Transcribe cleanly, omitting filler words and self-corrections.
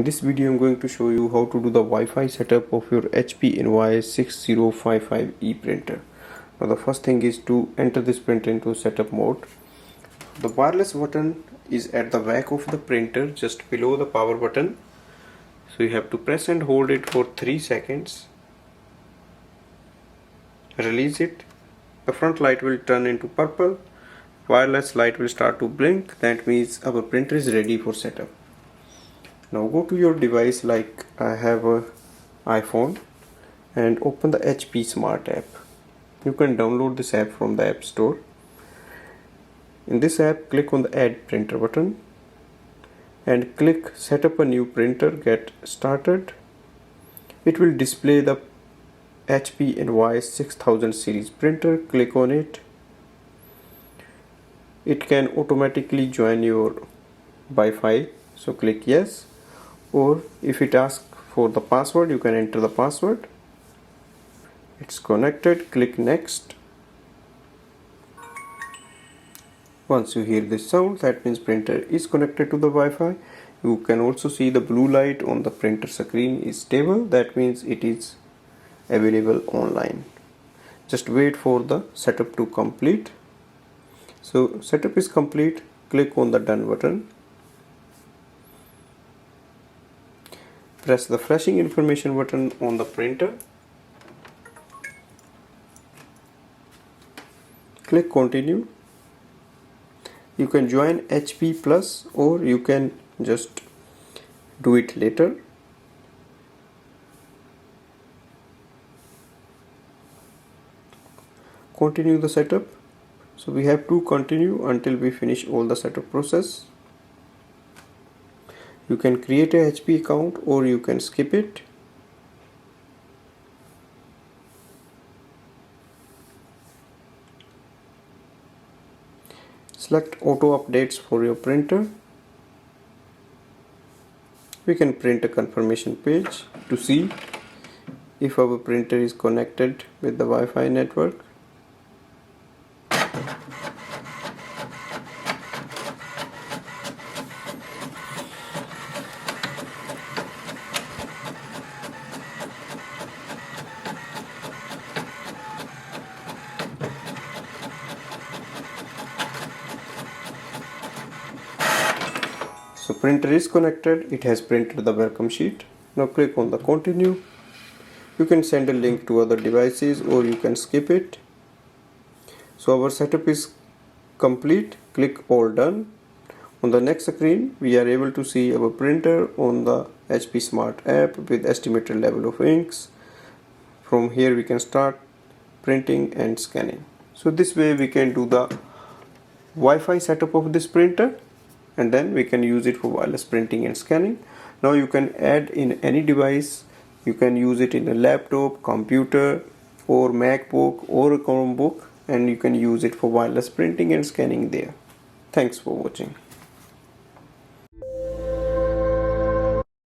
In this video I'm going to show you how to do the Wi-Fi setup of your HP Envoy 6055E printer. Now the first thing is to enter this printer into setup mode. The wireless button is at the back of the printer just below the power button. So you have to press and hold it for 3 seconds. Release it. The front light will turn into purple. Wireless light will start to blink. That means our printer is ready for setup. Now go to your device, like I have a iPhone, and open the HP Smart app. You can download this app from the App Store. In this app, click on the Add Printer button and click Set up a new printer, Get started. It will display the HP Envoy 6000 series printer. Click on it. It can automatically join your Wi-Fi, so click yes. Or if it asks for the password, you can enter the password. It's connected. Click next. Once you hear this sound, that means printer is connected to the Wi-Fi. You can also see the blue light on the printer screen is stable. That means it is available online. Just wait for the setup to complete. So setup is complete. Click on the done button. Press the flashing information button on the printer. Click continue. You can join HP Plus or you can just do it later. Continue the setup. So we have to continue until we finish all the setup process. You can create a HP account or you can skip it. Select auto updates for your printer. We can print a confirmation page to see if our printer is connected with the Wi-Fi network. So printer is connected, it has printed the welcome sheet. Now click on the continue. You can send a link to other devices or you can skip it. So our setup is complete. Click all done. On the next screen we are able to see our printer on the HP Smart app with estimated level of inks. From here we can start printing and scanning. So this way we can do the Wi-Fi setup of this printer, and then we can use it for wireless printing and scanning. Now you can add in any device. You can use it in a laptop, computer or MacBook or a Chromebook, and you can use it for wireless printing and scanning there. Thanks for watching.